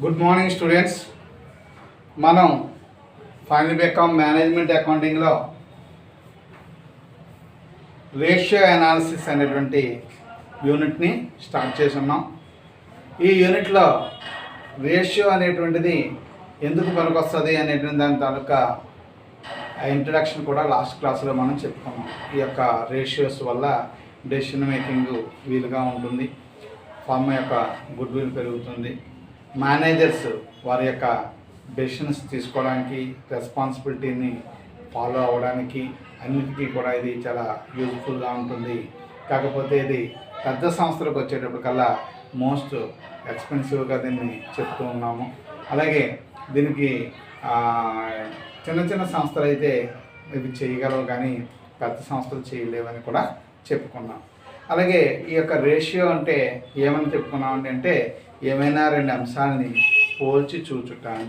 Good morning students. మనం final BCom management అకౌంటింగ్లో ratio analysis అనేటువంటి యూనిట్ని స్టార్ట్ చేసి ఉన్నాం. ఈ యూనిట్లో రేషియో అనేటువంటిది ఎందుకు పనికొస్తుంది అనేటువంటి దాని తాలూకా ఇంట్రడక్షన్ కూడా లాస్ట్ క్లాస్లో మనం చెప్పుకున్నాం. ఈ యొక్క రేషియోస్ వల్ల డెసిషన్ మేకింగ్ వీలుగా ఉంటుంది, ఫార్మ్ యొక్క గుడ్ విల్ పెరుగుతుంది, మేనేజర్స్ వారి యొక్క డెసిషన్స్ తీసుకోవడానికి, రెస్పాన్సిబిలిటీని ఫాలో అవ్వడానికి అన్నిటికీ కూడా ఇది చాలా యూజ్ఫుల్గా ఉంటుంది. కాకపోతే ఇది పెద్ద సంస్థలకు వచ్చేటప్పటికల్లా మోస్ట్ ఎక్స్పెన్సివ్గా దీన్ని చెప్తూ ఉన్నాము. అలాగే దీనికి చిన్న చిన్న సంస్థలు అయితే ఇవి చేయగలవు, కానీ పెద్ద సంస్థలు చేయలేవని కూడా చెప్పుకున్నాం. అలాగే ఈ యొక్క రేషియో అంటే ఏమని చెప్పుకున్నాం అంటే ఏమైనా రెండు అంశాలని పోల్చి చూచుట అని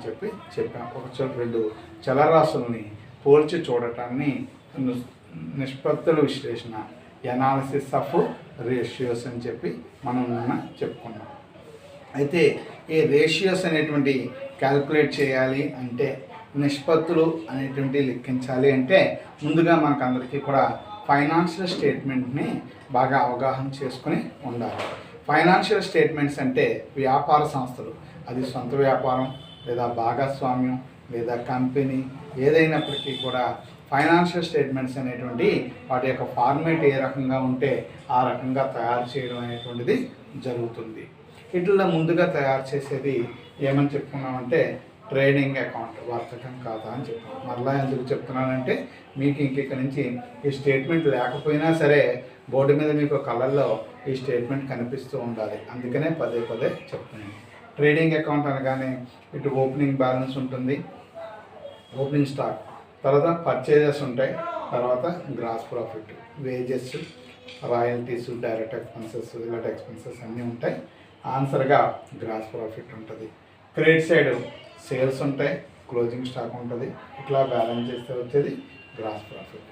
చెప్పాం. ఒక చోట రెండు చలరాశుల్ని పోల్చి చూడటాన్ని నిష్పత్తుల విశ్లేషణ, ఎనాలిసిస్ ఆఫ్ రేషియోస్ అని చెప్పి మనం నిన్న చెప్పుకున్నాం. అయితే ఈ రేషియోస్ అనేటువంటి క్యాల్కులేట్ చేయాలి అంటే, నిష్పత్తులు అనేటువంటి లెక్కించాలి అంటే ముందుగా మనకందరికీ కూడా ఫైనాన్షియల్ స్టేట్మెంట్ని బాగా అవగాహన చేసుకుని ఉండాలి. ఫైనాన్షియల్ స్టేట్మెంట్స్ అంటే వ్యాపార సంస్థలు, అది సొంత వ్యాపారం లేదా భాగస్వామ్యం లేదా కంపెనీ ఏదైనప్పటికీ కూడా ఫైనాన్షియల్ స్టేట్మెంట్స్ అనేటువంటి వాటి యొక్క ఫార్మేట్ ఏ రకంగా ఉంటే ఆ రకంగా తయారు చేయడం అనేటువంటిది జరుగుతుంది. ఇట్లా ముందుగా తయారు చేసేది ఏమని చెప్పుకున్నామంటే ట్రేడింగ్ అకౌంట్, వర్తకం ఖాతా అని చెప్పాం. మరలా ఎందుకు చెప్తున్నానంటే మీకు ఇక్కడ నుంచి ఈ స్టేట్మెంట్ లేకపోయినా సరే బోర్డు మీద మీకు కలర్లో ఈ స్టేట్మెంట్ కనిపిస్తూ ఉండాలి, అందుకనే పదే పదే చెప్తున్నాను. ట్రేడింగ్ అకౌంట్ అనగానే ఇటు ఓపెనింగ్ బ్యాలెన్స్ ఉంటుంది, ఓపెనింగ్ స్టాక్, తర్వాత పర్చేజెస్ ఉంటాయి, తర్వాత gross profit, wages, royalties, direct expenses, ఇలాంటి ఎక్స్పెన్సెస్ అన్నీ ఉంటాయి. ఆన్సర్గా గ్రాస్ ప్రాఫిట్ ఉంటుంది. క్రెడిట్ సైడ్ సేల్స్ ఉంటాయి, క్లోజింగ్ స్టాక్ ఉంటుంది. ఇట్లా బ్యాలెన్స్ చేస్తే వచ్చేది గ్రాస్ ప్రాఫిట్.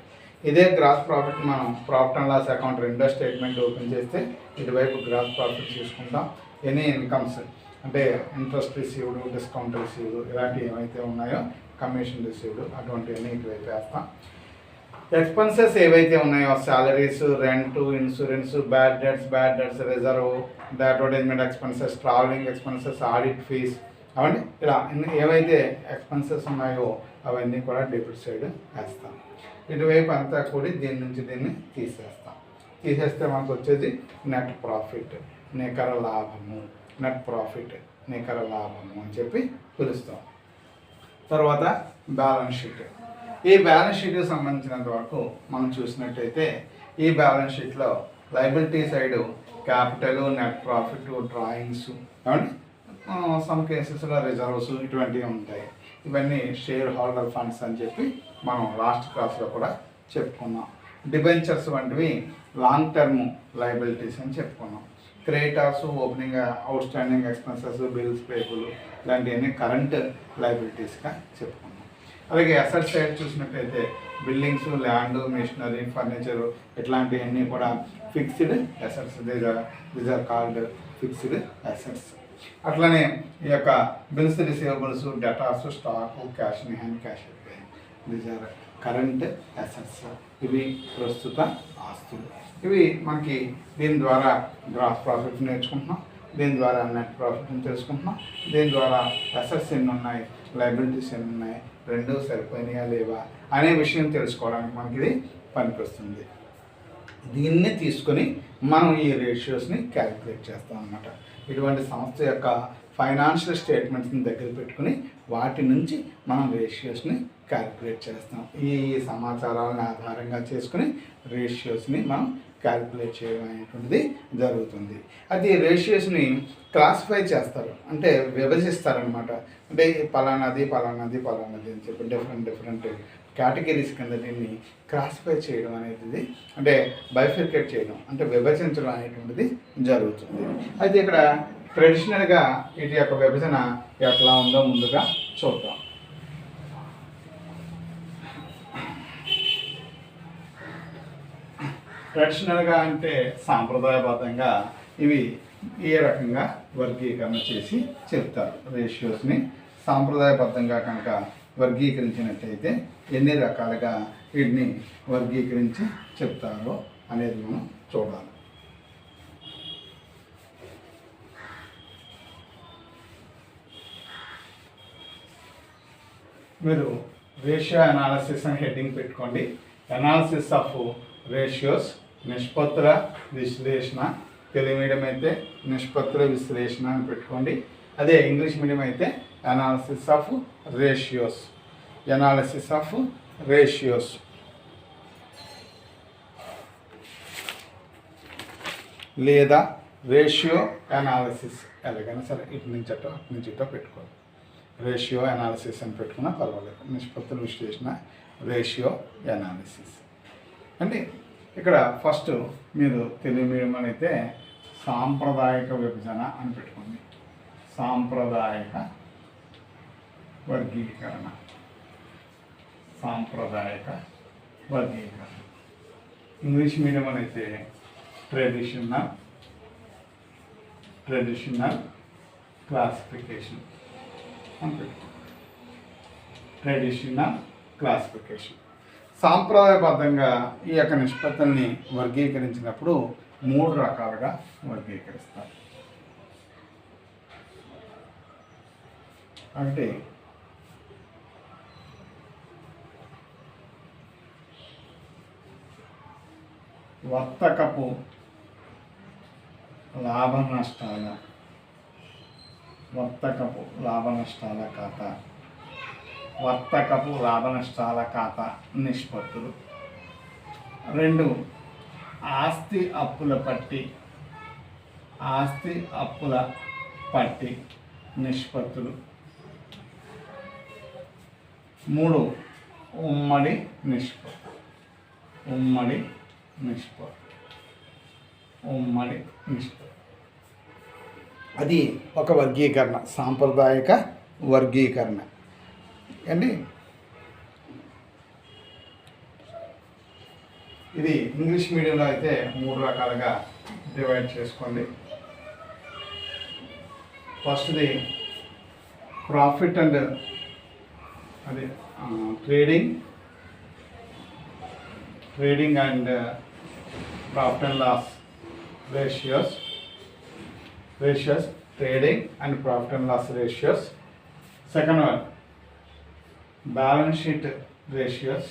ఇదే గ్రాస్ ప్రాఫిట్ మనం ప్రాఫిట్ అండ్ లాస్ అకౌంట్ రెండో స్టేట్మెంట్ ఓపెన్ చేస్తే ఇటువైపు గ్రాస్ ప్రాఫిట్ చూసుకుంటాం. ఎనీ ఇన్కమ్స్ అంటే ఇంట్రెస్ట్ రిసీవ్డ్, డిస్కౌంట్ రిసీవ్డ్, ఇలాంటివి ఏవైతే ఉన్నాయో, కమిషన్ రిసీవ్డ్, అటువంటివన్నీ ఇటువైపు వేస్తాం. ఎక్స్పెన్సెస్ ఏవైతే ఉన్నాయో salaries, rent, insurance, bad debts, reserve, advertisement expenses, travelling expenses, audit fees, అవండి ఇలా ఏవైతే ఎక్స్పెన్సెస్ ఉన్నాయో అవన్నీ కూడా డెబిట్ సైడ్ వేస్తాం. ఇటువైపు అంతా కూడి దీని నుంచి దీన్ని తీసేస్తాం. తీసేస్తే మనకు వచ్చేది నెట్ ప్రాఫిట్, నికర లాభము, నెట్ ప్రాఫిట్, నికర లాభము అని చెప్పి పిలుస్తాం. తర్వాత బ్యాలెన్స్ షీట్. ఈ బ్యాలెన్స్ షీట్కి సంబంధించినంత వరకు మనం చూసినట్టయితే ఈ బ్యాలెన్స్ షీట్లో liability side capital, net profit, drawings, అవండి సమ్ కేసెస్లో రిజర్వ్స్ ఇటువంటివి ఉంటాయి. ఇవన్నీ షేర్ హోల్డర్ ఫండ్స్ అని చెప్పి మనం లాస్ట్ క్లాస్లో కూడా చెప్పుకున్నాం. డిబెంచర్స్ వంటివి లాంగ్ టర్మ్ లయబిలిటీస్ అని చెప్పుకున్నాం. Creditors, opening outstanding expenses, bills payable, ఇలాంటివన్నీ కరెంట్ లయబిలిటీస్గా చెప్పుకున్నాం. అలాగే అసెట్ సైడ్ చూసినట్టయితే బిల్డింగ్స్, ల్యాండ్, మెషినరీ, ఫర్నిచర్ ఇట్లాంటివన్నీ కూడా fixed assets, these are called fixed assets. అట్లనే ఈ యొక్క bills, receivables, debtors, stock, cash in hand, cash these are current assets. ఇవి ప్రస్తుత ఆస్తులు. ఇవి మనకి దీని ద్వారా గ్రాస్ ప్రాఫిట్ నేర్చుకుంటున్నాం, దీని ద్వారా నెట్ ప్రాఫిట్ని తెలుసుకుంటున్నాం, దీని ద్వారా అసెట్స్ ఎన్ని ఉన్నాయి, లయబిలిటీస్ ఎన్ని ఉన్నాయి, రెండూ సరిపోయినాయా లేవా అనే విషయం తెలుసుకోవడానికి మనకి ఇది పనికొస్తుంది. దీన్ని తీసుకొని మనం ఈ రేషియోస్ని క్యాలిక్యులేట్ చేస్తాం అన్నమాట. ఇటువంటి సంస్థ యొక్క ఫైనాన్షియల్ స్టేట్మెంట్స్ని దగ్గర పెట్టుకుని వాటి నుంచి మనం రేషియోస్ని క్యాలిక్యులేట్ చేస్తాం. ఈ సమాచారాలను ఆధారంగా చేసుకుని రేషియోస్ని మనం క్యాలిక్యులేట్ చేయడం అనేటువంటిది జరుగుతుంది. అది రేషియోస్ని క్లాసిఫై చేస్తారు, అంటే విభజిస్తారనమాట. అంటే పలానాది అని చెప్పి డిఫరెంట్ కేటగిరీస్ కింద దీన్ని క్లాసిఫై చేయడం అనేది, అంటే బైఫిర్కేట్ చేయడం, అంటే విభజించడం అనేటువంటిది జరుగుతుంది. అయితే ఇక్కడ ట్రెడిషనల్గా వీటి యొక్క విభజన ఎట్లా ఉందో ముందుగా చూద్దాం. ట్రెడిషనల్గా అంటే సాంప్రదాయబద్ధంగా ఇవి ఏ రకంగా వర్గీకరణ చేసి చెప్తారు. రేషియోస్ని సాంప్రదాయబద్ధంగా కనుక వర్గీకరించినట్టయితే ఎన్ని రకాలుగా వీటిని వర్గీకరించి చెప్తారో అనేది మనం చూడాలి. మీరు రేషియో అనాలిసిస్ అని హెడ్డింగ్ పెట్టుకోండి. అనాలిసిస్ ఆఫ్ రేషియోస్, నిష్పత్తుల విశ్లేషణ. తెలుగు మీడియం అయితే నిష్పత్తుల విశ్లేషణ అని పెట్టుకోండి. అదే ఇంగ్లీష్ మీడియం అయితే analysis of ratios, analysis of ratios. లేదా రేషియో అనాలిసిస్, ఎలాగైనా సరే ఇటు నుంచి అటు పెట్టుకోవాలి. రేషియో అనాలిసిస్ అని పెట్టుకున్నా పర్వాలేదు. నిష్పత్తుల విశ్లేషణ, రేషియో అనాలిసిస్. అంటే ఇక్కడ ఫస్ట్ మీరు తెలుగు మీడియం అయితే సాంప్రదాయక విభజన అని పెట్టుకోండి. సాంప్రదాయక వర్గీకరణ, సాంప్రదాయక వర్గీకరణ. ఇంగ్లీష్ మీడియం అయితే ట్రెడిషనల్ క్లాసిఫికేషన్ అని పెట్టుకోండి. Traditional classification. సాంప్రదాయబద్ధంగా ఈ యొక్క నిష్పత్తుల్ని వర్గీకరించినప్పుడు 3 రకాలుగా వర్గీకరిస్తారు. అంటే వర్తకపు లాభ నష్టాల ఖాతా, వర్తకపు లాభ నష్టాల ఖాతా నిష్పత్తులు. 2 ఆస్తి అప్పుల పట్టి నిష్పత్తులు. 3 ఉమ్మడి నిష్పత్తి. అది ఒక వర్గీకరణ, సాంప్రదాయక వర్గీకరణ అండి. ఇది ఇంగ్లీష్ మీడియంలో అయితే 3 రకాలుగా డివైడ్ చేసుకోండి. ఫస్ట్ది ప్రాఫిట్ అండ్ అది trading and profit and loss ratios, trading and profit and loss ratios. Second one balance sheet ratios.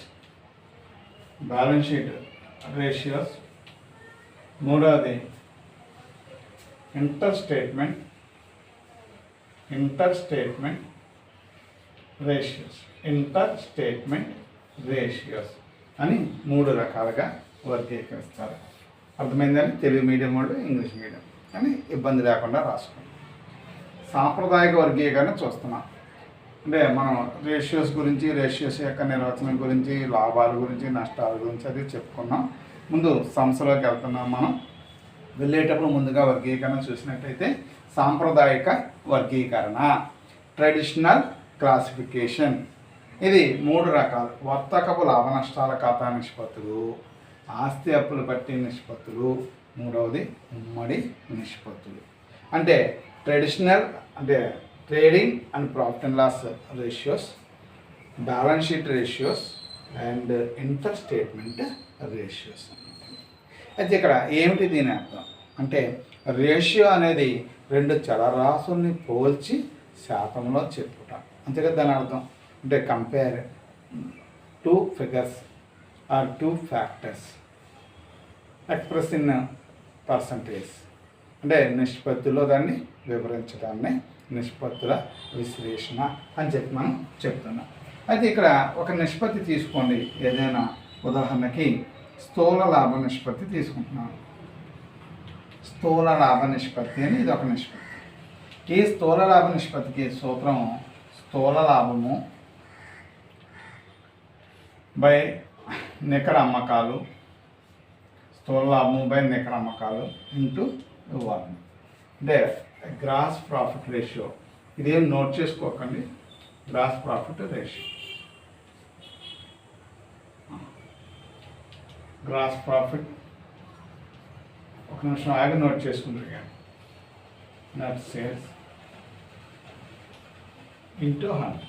మూడవది ఇంటర్ స్టేట్మెంట్ రేషియోస్ అని 3 రకాలుగా వర్గీకరిస్తారు. అర్థమైందని తెలుగు మీడియం వాళ్ళు, ఇంగ్లీష్ మీడియం అని ఇబ్బంది లేకుండా రాసుకోండి. సాంప్రదాయక వర్గీకరణ చూస్తున్నాం. అంటే మనం రేషియోస్ గురించి, రేషియోస్ యొక్క నిర్వచనం గురించి, లాభాల గురించి, నష్టాల గురించి అది చెప్పుకున్నాం. ముందు సంస్థలోకి వెళ్తున్నాం. మనం వెళ్ళేటప్పుడు ముందుగా వర్గీకరణ చూసినట్టయితే సాంప్రదాయక వర్గీకరణ, ట్రెడిషనల్ క్లాసిఫికేషన్. ఇది 3 రకాలు. వర్తకపు లాభ నష్టాల ఖాతా నిష్పత్తులు, ఆస్తి అప్పుల పట్టి నిష్పత్తులు, మూడవది ఉమ్మడి నిష్పత్తులు. అంటే ట్రెడిషనల్ అంటే trading and profit and loss ratios, balance sheet ratios and inter statement ratios. అయితే ఇక్కడ ఏమిటి దీని అర్థం అంటే, రేషియో అనేది 2 చలరాశుల్ని పోల్చి శాతంలో చెప్పుట, అంతే కదా దాని అర్థం. అంటే compare 2 figures or 2 factors express in percentage. అంటే నిష్పత్తుల్లో దాన్ని వివరించడాన్ని నిష్పత్తుల విశ్లేషణ అని చెప్పి మనం చెప్తున్నాం. అయితే ఇక్కడ ఒక నిష్పత్తి తీసుకోండి. ఏదైనా ఉదాహరణకి స్థూల లాభ నిష్పత్తి తీసుకుంటున్నాను. స్థూల లాభ నిష్పత్తి అని ఇది ఒక నిష్పత్తి. ఈ స్థూల లాభ నిష్పత్తికి సూత్రం స్థూల లాభము బై నికర అమ్మకాలు, స్థూల లాభము బై నికర అమ్మకాలు ఇంటూ ఇవ్వాలి. అంటే గ్రాస్ ప్రాఫిట్ రేషియో. ఇదేం నోట్ చేసుకోకండి. Gross profit ratio, gross profit. ఒక నిమిషం ఆగి నోట్ చేసుకుంటారు కానీ నెట్ సేల్స్ ఇంటూ 100.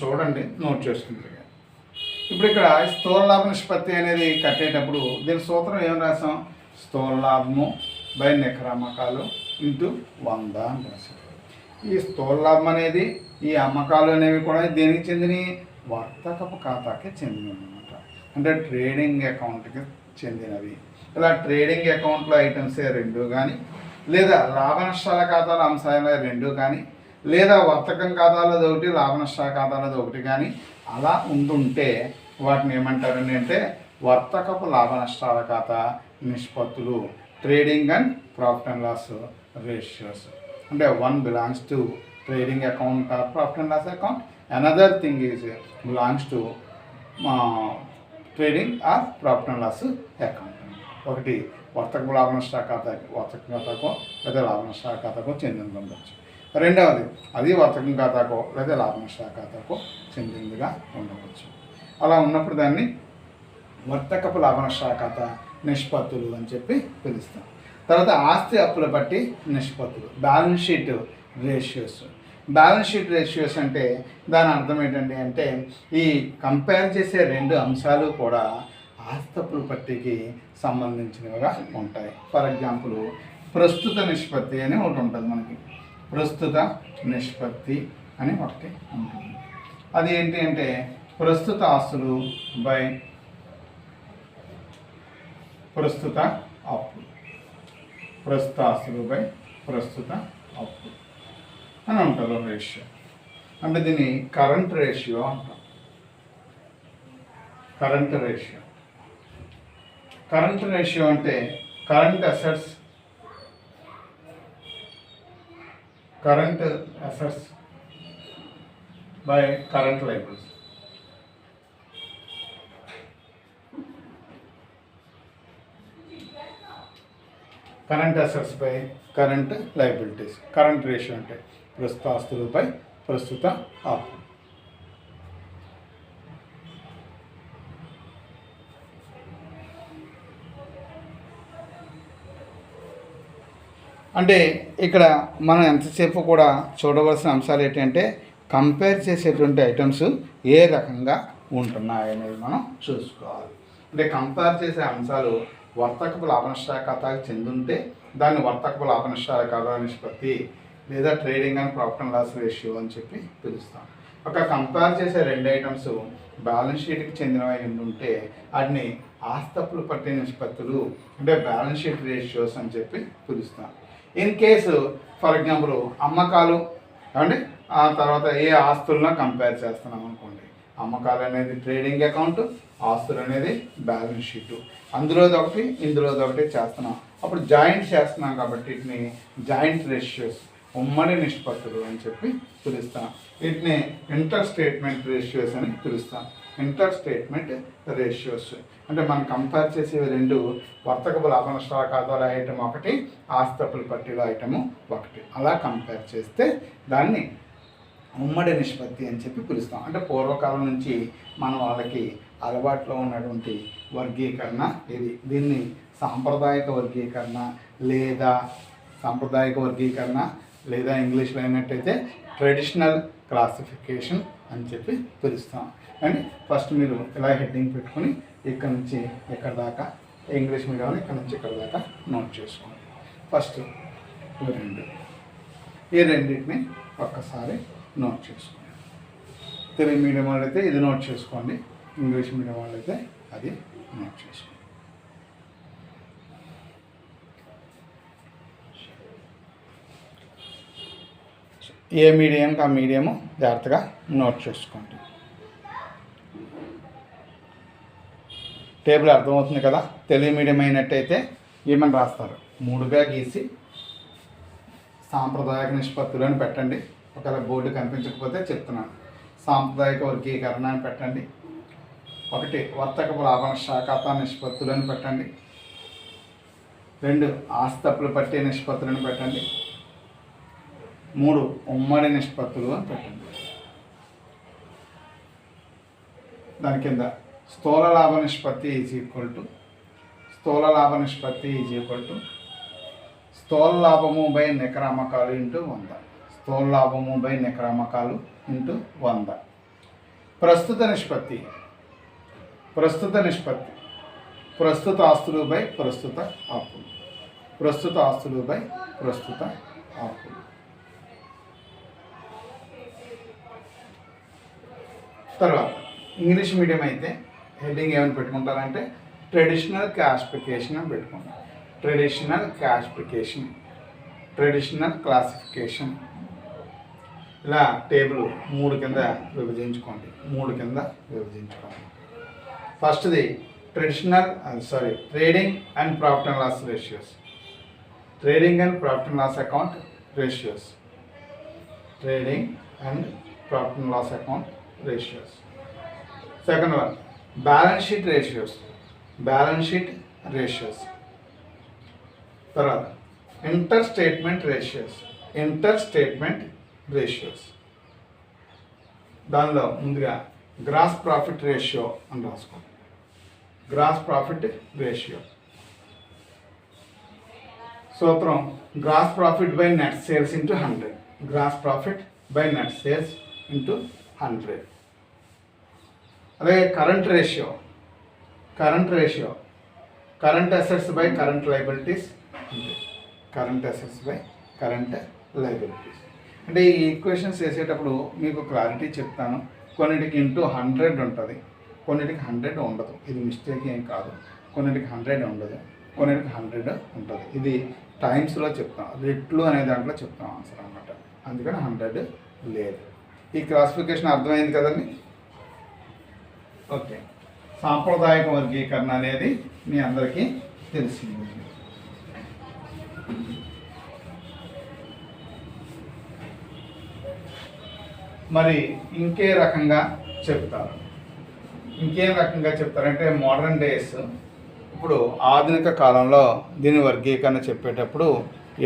చూడండి, నోట్ చేసుకుంటారు. ఇప్పుడు ఇక్కడ స్థూల లాభ నిష్పత్తి అనేది కట్టేటప్పుడు దీని సూత్రం ఏం రాసాం? స్థూల లాభము బై నికర అమ్మకాలు ఇంటూ 100 అని రాసాం. ఈ స్థూల లాభం అనేది, ఈ అమ్మకాలు అనేవి కూడా దేనికి చెందినవి? వర్తకపు ఖాతాకి చెందినవి అన్నమాట. అంటే ట్రేడింగ్ అకౌంట్కి చెందినవి. ఇలా ట్రేడింగ్ అకౌంట్లో ఐటమ్స్ 2 కానీ, లేదా లాభ నష్టాల ఖాతాల అంశాలు 2 కానీ, లేదా వర్తకం ఖాతాలది ఒకటి, లాభ నష్టాల ఖాతాలది ఒకటి కానీ అలా ఉంటుంటే వాటిని ఏమంటారండి అంటే వర్తకపు లాభ నష్టాల ఖాతా నిష్పత్తులు, trading and profit and loss ratios. అంటే 1 belongs to trading account or profit and loss account, another thing is belongs to trading or profit and loss account. ఒకటి వర్తకపు లాభ నష్ట వర్తక ఖాతాకో లేదా లాభ నష్ట ఖాతాకో చెందినది ఉండవచ్చు. రెండవది అది వర్తకం ఖాతాకో లేదా లాభ నష్ట ఖాతాకో చెందినదిగా ఉండవచ్చు. అలా ఉన్నప్పుడు దాన్ని వర్తకపు లాభ నష్ట ఖాతా నిష్పత్తులు అని చెప్పి పిలుస్తాం. తర్వాత ఆస్తి అప్పుల బట్టి నిష్పత్తులు, balance sheet ratios. Balance sheet ratios అంటే దాని అర్థం ఏంటండి అంటే ఈ కంపేర్ చేసే 2 అంశాలు కూడా ఆస్తి అప్పుల పట్టికి సంబంధించినవిగా ఉంటాయి. ఫర్ ఎగ్జాంపుల్ ప్రస్తుత నిష్పత్తి అని ఒకటి ఉంటుంది మనకి. ప్రస్తుత నిష్పత్తి అని ఒకటి ఉంటుంది. అది ఏంటి అంటే ప్రస్తుత ఆస్తులు బై ప్రస్తుత అప్పులు, ప్రస్తుత ఆస్తులు బై ప్రస్తుత అప్పులు అని ఉంటారు రేషియో. అంటే దీన్ని కరెంట్ రేషియో అంటాం. Current ratio. కరెంట్ రేషియో అంటే current assets by current liabilities. Current assets by current liabilities. Current ratio అంటే ప్రస్తుత ఆస్తులు బై ప్రస్తుత అప్పులు. అంటే ఇక్కడ మనం ఎంతసేపు కూడా చూడవలసిన అంశాలు ఏంటంటే కంపేర్ చేసేటువంటి ఐటమ్స్ ఏ రకంగా ఉంటున్నాయి అనేది మనం చూసుకోవాలి. అంటే కంపేర్ చేసే అంశాలు వర్తకపు లాభ నష్టాల ఖాతాకి చెందుంటే దాన్ని వర్తకపు లాభ నష్టాల ఖాతా నిష్పత్తి లేదా trading and profit and loss ratio అని చెప్పి పిలుస్తాం. ఒక కంపేర్ చేసే 2 ఐటమ్స్ బ్యాలెన్స్ షీట్కి చెందినవి ఉంటే వాటిని ఆస్తి అప్పుల పట్టి నిష్పత్తులు అంటే బ్యాలెన్స్ షీట్ రేషియోస్ అని చెప్పి పిలుస్తాం. ఇన్ కేసు ఫర్ ఎగ్జాంపుల్ అమ్మకాలు అంటే ఆ తర్వాత ఏ ఆస్తులను కంపేర్ చేస్తున్నాం అనుకోండి. అమ్మకాలు అనేది ట్రేడింగ్ అకౌంట్, ఆస్తులు అనేది బ్యాలెన్స్ షీటు. అందులోది ఒకటి ఇందులోది ఒకటి చేస్తున్నాం. అప్పుడు జాయింట్ చేస్తున్నాం కాబట్టి వీటిని జాయింట్ రేషియోస్, ఉమ్మడి నిష్పత్తులు అని చెప్పి పిలుస్తాం. వీటిని ఇంటర్ స్టేట్మెంట్ రేషియోస్ అని పిలుస్తాం. ఇంటర్ స్టేట్మెంట్ రేషియోస్ అంటే మనం కంపేర్ చేసే 2 వర్తకపు లాభ నష్టాల ఖాతాల ఐటమ్ ఒకటి, ఆస్తి అప్పుల పట్టీల ఐటము ఒకటి. అలా కంపేర్ చేస్తే దాన్ని ఉమ్మడి నిష్పత్తి అని చెప్పి పిలుస్తాం. అంటే పూర్వకాలం నుంచి మన వాళ్ళకి అలవాట్లో ఉన్నటువంటి వర్గీకరణ ఇది. దీన్ని సాంప్రదాయక వర్గీకరణ లేదా ఇంగ్లీష్లో అయినట్టయితే ట్రెడిషనల్ క్లాసిఫికేషన్ అని చెప్పి పిలుస్తాం. అండ్ ఫస్ట్ మీరు ఇలా హెడ్డింగ్ పెట్టుకుని ఇక్కడ నుంచి ఇక్కడ దాకా ఇంగ్లీష్ మీడియంలో ఇక్కడ నుంచి ఇక్కడ దాకా నోట్ చేసుకోండి. ఫస్ట్ ఈ రెండింటిని ఒక్కసారి నోట్ చేసుకోండి. తెలుగు మీడియం వాళ్ళు అయితే ఇది నోట్ చేసుకోండి, ఇంగ్లీష్ మీడియం వాళ్ళు అయితే అది నోట్ చేసుకోండి. ఏ మీడియంకి ఆ మీడియము జాగ్రత్తగా నోట్ చేసుకోండి. టేబుల్ అర్థమవుతుంది కదా. తెలుగు మీడియం అయినట్టయితే ఏమని రాస్తారు? 3గా గీసి సాంప్రదాయక నిష్పత్తులు అని పెట్టండి. ఒకవేళ బోర్డు కనిపించకపోతే చెప్తున్నాను. సాంప్రదాయక వర్గీకరణ అని పెట్టండి. 1 వర్తకపు లాభ నష్టాల ఖాతా నిష్పత్తులు అని పెట్టండి. 2 ఆస్తి అప్పుల పట్టీ నిష్పత్తులను పెట్టండి. 3 ఉమ్మడి నిష్పత్తులు అని పెట్టండి. దాని కింద స్థూల లాభ నిష్పత్తి ఈజ్ ఈక్వల్ టు స్థూల లాభము బై నికర అమ్మకాలు ఇంటూ 100. స్థూల లాభము బై నికర అమ్మకాలు ఇంటూ 100. ప్రస్తుత నిష్పత్తి ప్రస్తుత ఆస్తులు బై ప్రస్తుత అప్పులు. ప్రస్తుత ఆస్తులు బై ప్రస్తుత అప్పులు. తర్వాత ఇంగ్లీష్ మీడియం అయితే హెడ్డింగ్ ఏమని పెట్టుకుంటారంటే ట్రెడిషనల్ క్లాసిఫికేషన్ అని పెట్టుకుంటారు. ట్రెడిషనల్ క్లాసిఫికేషన్ ఇలా టేబుల్ 3 కింద విభజించుకోండి. ఫస్ట్ది trading and profit and loss ratios. Trading and profit and loss account ratios. Second one balance sheet ratios. తర్వాత ఇంటర్ స్టేట్మెంట్ రేషియోస్. దానిలో ముందుగా గ్రాస్ ప్రాఫిట్ రేషియో అని రాసుకోండి. గ్రాస్ ప్రాఫిట్ రేషియో సూత్రం gross profit by net sales into 100. Gross profit by net sales into 100. అలాగే current ratio current assets by current liabilities. అంటే ఈ equations వేసేటప్పుడు మీకు క్లారిటీ చెప్తాను. కొన్నిటికి ఇంటూ 100 ఉంటుంది, కొన్నిటికి 100 ఉండదు. ఇది మిస్టేక్ ఏం కాదు. కొన్నిటికి 100 ఉండదు, కొన్నిటికి 100 ఉంటుంది. ఇది టైమ్స్లో చెప్తాం, రెట్లు అనే దాంట్లో చెప్తాం ఆన్సర్ అన్నమాట. అందుకని 100 లేదు. ఈ క్లాసిఫికేషన్ అర్థమైంది కదండి. ఓకే, సాంప్రదాయక వర్గీకరణ అనేది మీ అందరికీ తెలిసింది. మరి ఇంకేం రకంగా చెప్తారంటే మోడర్న్ డేస్ ఇప్పుడు ఆధునిక కాలంలో దీని వర్గీకరణ చెప్పేటప్పుడు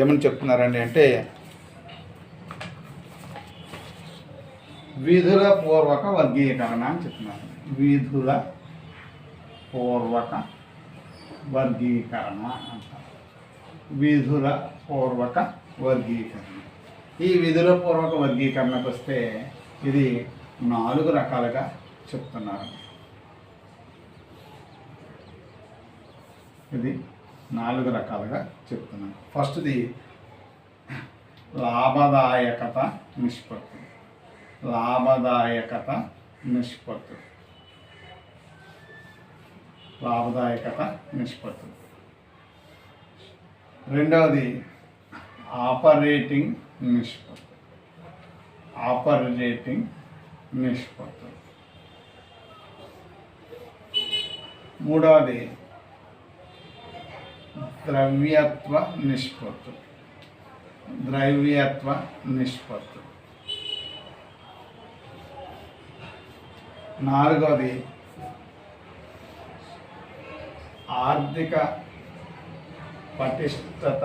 ఏమని చెప్తున్నారండి అంటే విధుల పూర్వక వర్గీకరణ అని చెప్తున్నారు. విధుల పూర్వక వర్గీకరణ అంటారు. విధుల పూర్వక వర్గీకరణ. ఈ విధుల పూర్వక వర్గీకరణకు వస్తే ఇది 4 రకాలుగా చెప్తున్నారు. ఫస్ట్ది లాభదాయకత నిష్పత్తులు. రెండవది ఆపరేటింగ్ నిష్పత్తులు. మూడవది ద్రవ్యత్వ నిష్పత్తులు. నాలుగవది ఆర్థిక పటిష్టత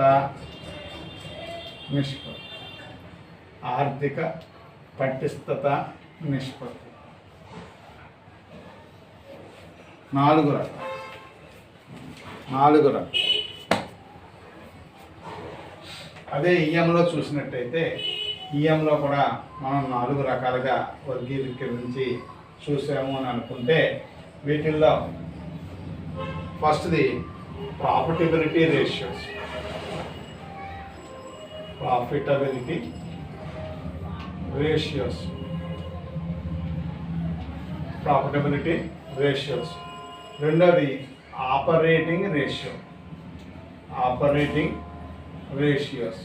నిష్పత్తి. 4 రకాలు. అదే ఈఎంలో చూసినట్టయితే ఈఎంలో కూడా మనం 4 రకాలుగా వర్గీకరించి చూసాము అని అనుకుంటే వీటిల్లో ఫస్ట్ది ప్రాఫిటబిలిటీ రేషియోస్. రెండోది ఆపరేటింగ్ రేషియోస్.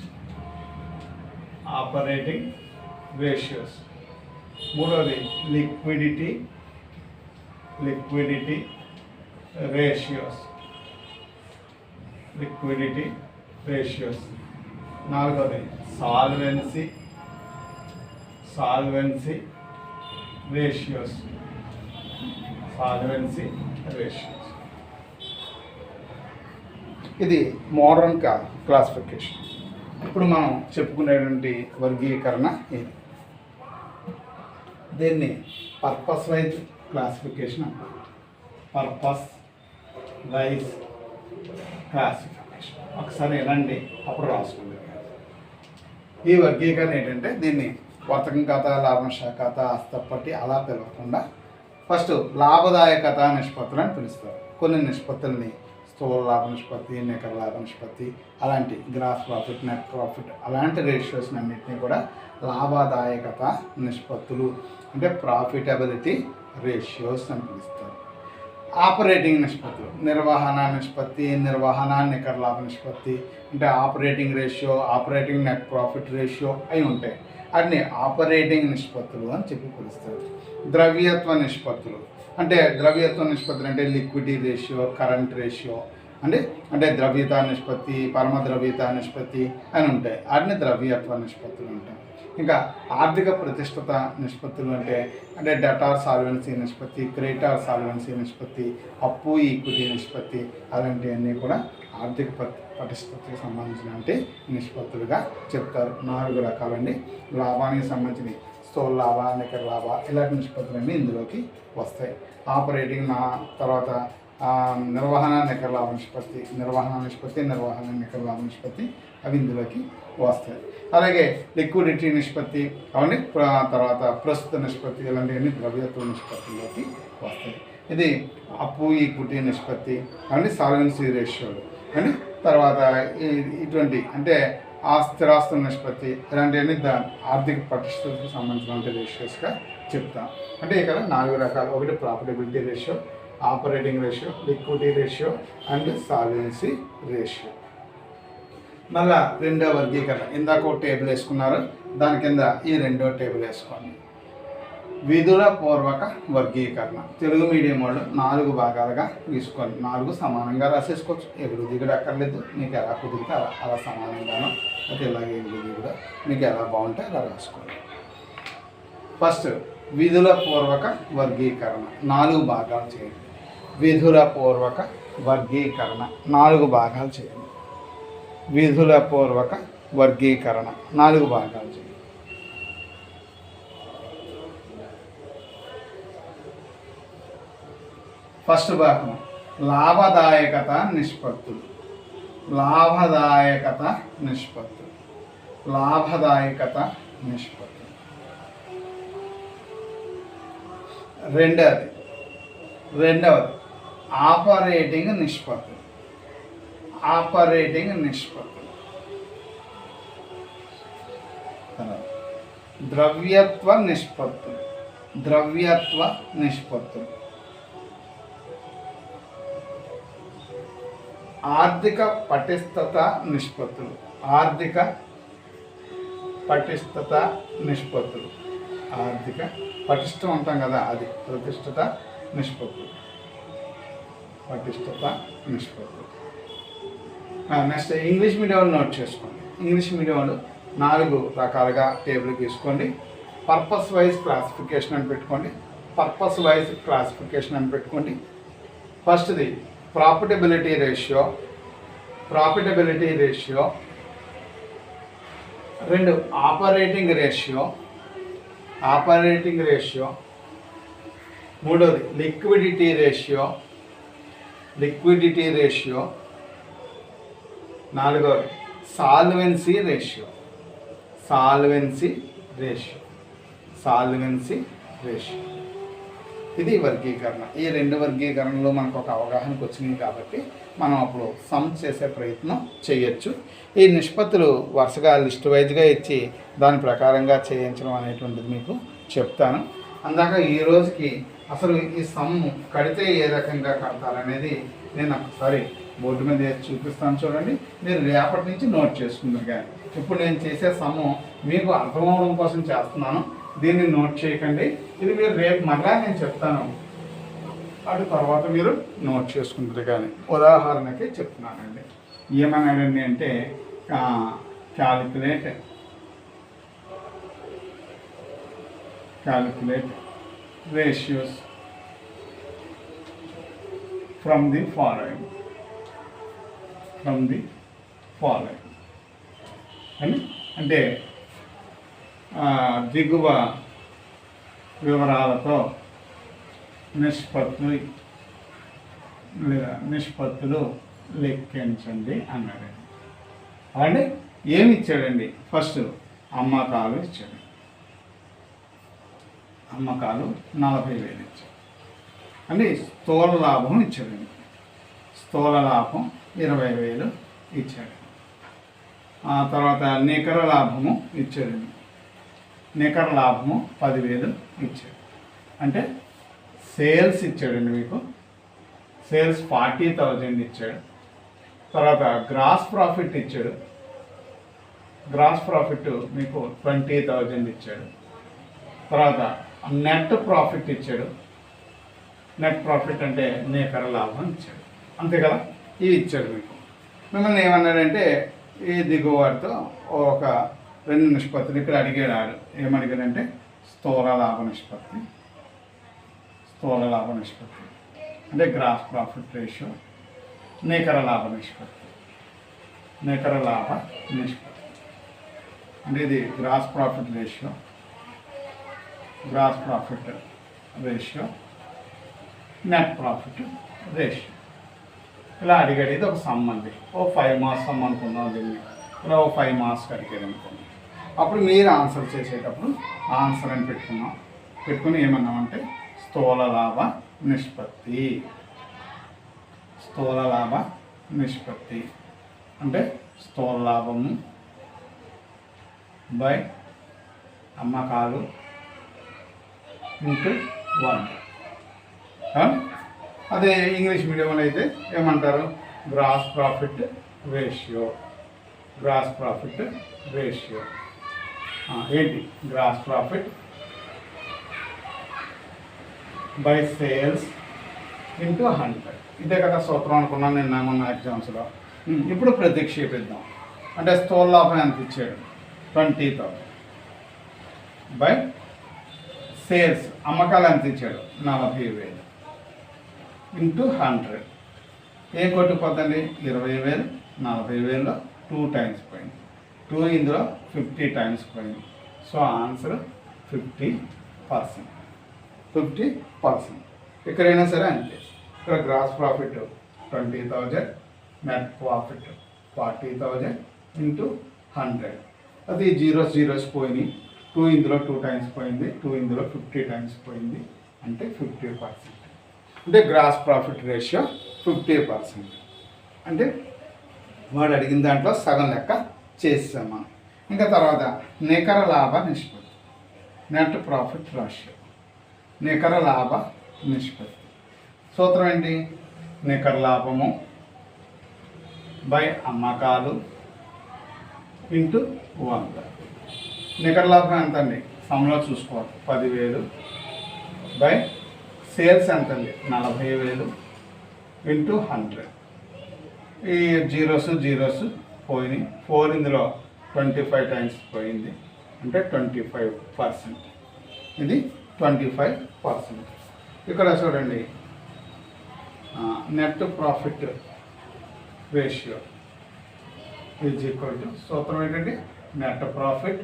మూడోది లిక్విడిటీ రేషియోస్. నాలుగోది సాల్వెన్సీ రేషియోస్. ఇది మోడర్న్ క్లాసిఫికేషన్. ఇప్పుడు మనం చెప్పుకునేటువంటి వర్గీకరణ ఇది. దీన్ని పర్పస్ వైజ్ క్లాసిఫికేషన్ అంటారు. ఒకసారి రండి, అప్పుడు రాసుకుంది. ఈ వర్గీకరణ ఏంటంటే దీన్ని వర్తకం ఖాతా, లాభంశ ఖాతా, హస్తపట్టి అలా పిలవకుండా ఫస్ట్ లాభదాయకత నిష్పత్తులు అని పిలుస్తారు. కొన్ని నిష్పత్తుల్ని స్థూల లాభ నిష్పత్తి, నికర లాభ నిష్పత్తి, అలాంటి గ్రాస్ ప్రాఫిట్, నెట్ ప్రాఫిట్ అలాంటి రేషియోస్ అన్నింటినీ కూడా లాభదాయకత నిష్పత్తులు అంటే ప్రాఫిటబిలిటీ రేషియోస్ అని పిలుస్తారు. ఆపరేటింగ్ నిష్పత్తులు నిర్వహణ నిష్పత్తి, నిర్వహణ నికర లాభ నిష్పత్తి అంటే operating ratio, operating net profit ratio అవి ఉంటాయి. అన్ని ఆపరేటింగ్ నిష్పత్తులు అని చెప్పి పిలుస్తారు. ద్రవ్యత్వ నిష్పత్తులు అంటే ద్రవ్యత్వ నిష్పత్తులు అంటే లిక్విడిటీ రేషియో, కరెంట్ రేషియో అంటే ద్రవ్యత నిష్పత్తి, పరమ ద్రవ్యత నిష్పత్తి అని ఉంటాయి. అన్ని ద్రవ్యత్వ నిష్పత్తులు ఉంటాయి. ఇంకా ఆర్థిక ప్రతిష్టత నిష్పత్తులు అంటే డెటార్ సాల్వెన్సీ నిష్పత్తి, క్రెడిటార్ సాల్వెన్సీ నిష్పత్తి, అప్పు ఈక్విటీ నిష్పత్తి అలాంటివన్నీ కూడా ఆర్థిక పటిష్టతకు సంబంధించిన నిష్పత్తులుగా చెప్తారు. 4 రకాలండి. లాభానికి సంబంధించిన స్థూల లాభ, నికర లాభ ఇలాంటి నిష్పత్తులన్నీ ఇందులోకి వస్తాయి. ఆపరేటింగ్ తర్వాత నిర్వహణ నికర లాభ నిష్పత్తి, నిర్వహణ నికర లాభ నిష్పత్తి అవి ఇందులోకి వస్తాయి. అలాగే లిక్విడిటీ నిష్పత్తి అవన్నీ తర్వాత ప్రస్తుత నిష్పత్తి ఇలాంటివన్నీ ద్రవ్యత్వ నిష్పత్తిలోకి వస్తాయి. ఇది అప్పు ఈక్విటీ నిష్పత్తి అవన్నీ సాల్వెన్సీ రేషియోలు అని తర్వాత ఇటువంటి అంటే స్థిరాస్తుల నిష్పత్తి ఇలాంటివన్నీ ఆర్థిక పటిష్టతకు సంబంధించిన రేషియోస్గా చెప్తాం. అంటే ఇక్కడ 4 రకాలు. ఒకటి profitability ratio, operating ratio, liquidity ratio and solvency ratio. మళ్ళా రెండో వర్గీకరణ ఇందాక ఒక టేబుల్ వేసుకున్నారు, దాని కింద ఈ రెండో టేబుల్ వేసుకోండి. విధుల పూర్వక వర్గీకరణ. తెలుగు మీడియం వాళ్ళు 4 భాగాలుగా తీసుకోండి. 4 సమానంగా రాసేసుకోవచ్చు. ఎగుడు దిగుడు అక్కర్లేదు, మీకు ఎలా కుదిరితే అలా సమానంగానో అయితే ఇలాగే ఎగుడు దిగుడు మీకు ఎలా బాగుంటే అలా రాసుకోండి. ఫస్ట్ విధుల పూర్వక వర్గీకరణ 4 భాగాలు చేయండి. విధుల పూర్వక వర్గీకరణ 4 భాగాలు చేయండి. విధుల పూర్వక వర్గీకరణ 4 భాగాలు చేయండి. ఫస్ట్ భాగం లాభదాయకత నిష్పత్తులు. లాభదాయకత నిష్పత్తులు. రెండవది ఆపరేటింగ్ నిష్పత్తులు. ద్రవ్యత్వ నిష్పత్తులు. ఆర్థిక పటిష్టత నిష్పత్తులు. ఆర్థిక పటిష్టం అంటాం కదా, అది ప్రతిష్టత నిష్పత్తులు. నెక్స్ట్ ఇంగ్లీష్ మీడియం వాళ్ళు నోట్ చేసుకోండి. ఇంగ్లీష్ మీడియం వాళ్ళు 4 రకాలుగా టేబుల్ తీసుకోండి. పర్పస్ వైజ్ క్లాసిఫికేషన్ అని పెట్టుకోండి. ఫస్ట్ది ప్రాఫిటబిలిటీ రేషియో. 2 operating ratio. 3వది లిక్విడిటీ రేషియో. 4వది సాల్వెన్సీ రేషియో. ఇది వర్గీకరణ. ఈ 2 వర్గీకరణలో మనకు ఒక అవగాహనకు వచ్చినాయి కాబట్టి మనం అప్పుడు సమ్ చేసే ప్రయత్నం చేయొచ్చు. ఈ నిష్పత్తులు వరుసగా లిస్ట్ వైజ్గా ఇచ్చి దాని ప్రకారంగా చేయించడం అనేటువంటిది మీకు చెప్తాను. అందాక ఈ రోజుకి అసలు ఈ సమ్ కడితే ఏ రకంగా కడతారనేది నేను ఒకసారి బోర్డు మీద చూపిస్తాను, చూడండి. మీరు రేపటి నుంచి నోట్ చేసుకుంటారు. కానీ ఇప్పుడు నేను చేసే సమ్ము మీకు అర్థమవడం కోసం చేస్తున్నాను, దీన్ని నోట్ చేయకండి. ఇది మీరు రేపు మరలా నేను చెప్తాను, అటు తర్వాత మీరు నోట్ చేసుకుంటారు. కానీ ఉదాహరణకి చెప్తున్నానండి. ఏమన్నాడండి అంటే calculate ratios from the following అని అంటే దిగువ వివరాలతో నిష్పత్తులు లెక్కించండి అన్నాడు. అంటే ఏమి ఇచ్చాడండి? ఫస్ట్ అమ్మకాలు ఇచ్చాడు. అమ్మకాలు 40,000 ఇచ్చాడు. అంటే స్థూల లాభం ఇచ్చాడండి. స్థూల లాభం 20,000 ఇచ్చాడు. ఆ తర్వాత నికర లాభము ఇచ్చాడండి. నికర లాభము 10,000 ఇచ్చాడు. అంటే సేల్స్ ఇచ్చాడండి. మీకు సేల్స్ 40,000 ఇచ్చాడు. తర్వాత గ్రాస్ ప్రాఫిట్ ఇచ్చాడు. గ్రాస్ ప్రాఫిట్ మీకు 20,000 ఇచ్చాడు. తర్వాత నెట్ ప్రాఫిట్ ఇచ్చాడు. నెట్ ప్రాఫిట్ అంటే నికర లాభం ఇచ్చాడు. అంతే కదా, ఇవి ఇచ్చాడు మీకు. మిమ్మల్ని ఏమన్నాడంటే ఈ దిగువాడితో ఒక 2 నిష్పత్తులు ఇక్కడ అడిగాడు. ఏమడిగాడంటే స్థూల లాభ నిష్పత్తి, స్థూల లాభ నిష్పత్తి అంటే గ్రాస్ ప్రాఫిట్ రేషియో, నికర లాభ నిష్పత్తి, నికర లాభ నిష్పత్తి అంటే ఇది gross profit ratio, gross profit ratio, net profit ratio ఇలా అడిగాడు. ఇది ఒక సమ్ అండి. ఓ 5 మార్క్స్ సమ్ అనుకుందాం దీన్ని. ఇలా ఓ 5 మార్క్స్ అడిగాడు అనుకోండి. అప్పుడు మీరు ఆన్సర్ చేసేటప్పుడు ఆన్సర్ అని పెట్టుకున్నాం. పెట్టుకుని ఏమన్నామంటే స్థూల లాభ నిష్పత్తి, స్థూల లాభ నిష్పత్తి అంటే స్థూల లాభము బై అమ్మకాలు ఇంటూ 1. అదే ఇంగ్లీష్ మీడియంలో అయితే ఏమంటారు? Gross profit ratio, gross profit ratio ఏంటి? Gross profit by sales into 100. ఇదే కదా సూత్రం అనుకున్నాను నేను మొన్న ఎగ్జామ్స్లో. ఇప్పుడు ప్రతిక్షేపిద్దాం. అంటే స్థూల లాభం ఎంత ఇచ్చాడు? 20,000 బై సేల్స్ అమ్మకాలు ఎంత ఇచ్చాడు? 40,000 ఇంటూ 100. ఏం కొట్టుకుపోతుంది? 20,000 40,000లో 2 టైమ్స్ పోయింది. 2 ఇందులో 50 టైమ్స్ పోయింది. So answer 50%. 50%. ఇక్కడైనా సరే అంతే. ఇక్కడ gross profit 20,000, net profit 40,000 into 100. అది జీరోస్ పోయినాయి. 2 ఇందులో 2 టైమ్స్ పోయింది. 2 ఇందులో 50 టైమ్స్ పోయింది. అంటే 50%. అంటే గ్రాస్ ప్రాఫిట్ రేషియో 50%. అంటే వాడు అడిగిన దాంట్లో సగం లెక్క చేసాం మనం. ఇంకా తర్వాత నికర లాభ నిష్పత్తి, నెట్ ప్రాఫిట్ రేషియో, నికర లాభ నిష్పత్తి సూత్రం ఏంటి? నికర లాభము బై అమ్మకాలు ఇంటూ 100. నికర లాభం ఎంత అండి? సమ్లో చూసుకోవాలి. 10,000 బై సేల్స్ ఎంత అండి? 40,000 ఇంటూ 100. ఈ జీరోస్ పోయినాయి. 4 ఇందులో 25 టైమ్స్ పోయింది. అంటే 25%. ఇది 25%. ఇక్కడ చూడండి net profit ratio is equal to సూత్రం ఏంటంటే net profit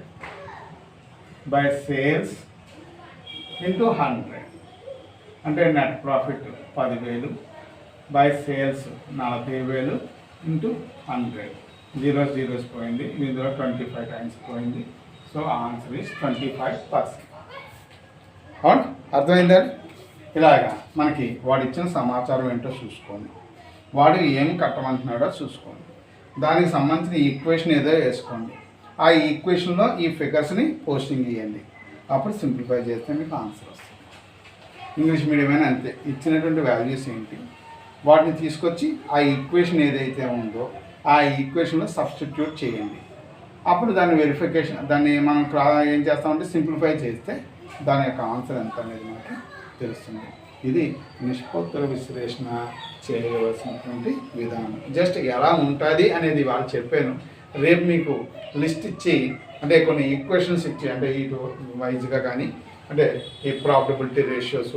by sales into 100. అంటే net profit 10,000 by sales 40,000 into 100. Zeros పోయింది. ఇందులో 25 టైమ్స్ పోయింది. So answer is 25%. అవును, అర్థమైందండి? ఇలాగా మనకి వాడు ఇచ్చిన సమాచారం ఏంటో చూసుకోండి. వాడు ఏం కట్టమంటున్నాడో చూసుకోండి. దానికి సంబంధించిన ఈక్వేషన్ ఏదో వేసుకోండి. ఆ ఈక్వేషన్లో ఈ ఫిగర్స్ని పోస్టింగ్ ఇవ్వండి. అప్పుడు సింప్లిఫై చేస్తే మీకు ఆన్సర్ వస్తుంది. ఇంగ్లీష్ మీడియం అయినా అంతే. ఇచ్చినటువంటి వాల్యూస్ ఏంటి వాటిని తీసుకొచ్చి ఆ ఈక్వేషన్ ఏదైతే ఉందో ఆ ఈక్వేషన్లో సబ్స్టిట్యూట్ చేయండి. అప్పుడు దాని వెరిఫికేషన్, దాన్ని మనం ఏం చేస్తామంటే సింప్లిఫై చేస్తే దాని యొక్క ఆన్సర్ ఎంత అనేది మనకి తెలుస్తుంది. ఇది నిష్పత్తుల విశ్లేషణ చేయవలసినటువంటి విధానం. జస్ట్ ఎలా ఉంటుంది అనేది వాళ్ళు చెప్పాను. రేపు మీకు లిస్ట్ ఇచ్చి అంటే కొన్ని ఈక్వేషన్స్ ఇచ్చి అంటే ఈ వైజ్గా కానీ అంటే ఈ ప్రాఫిటబిలిటీ రేషియోస్,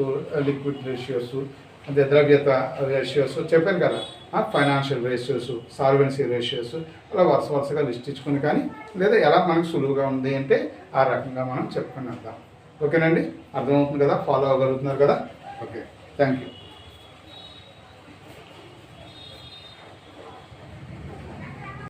లిక్విడ్ రేషియోస్, అంటే ద్రవ్యత రేషియోస్ చెప్పాను కదా, ఫైనాన్షియల్ రేషియోస్, సాల్వెన్సీ రేషియోస్ అలా వరుసగా లిస్ట్ ఇచ్చుకుని కానీ లేదా ఎలా మనకు సులువుగా ఉంది అంటే ఆ రకంగా మనం చెప్పుకుని వెళ్దాం. ఓకేనండి, అర్థమవుతుంది కదా? ఫాలో అవ్వగలుగుతున్నారు కదా? Okay, thank you.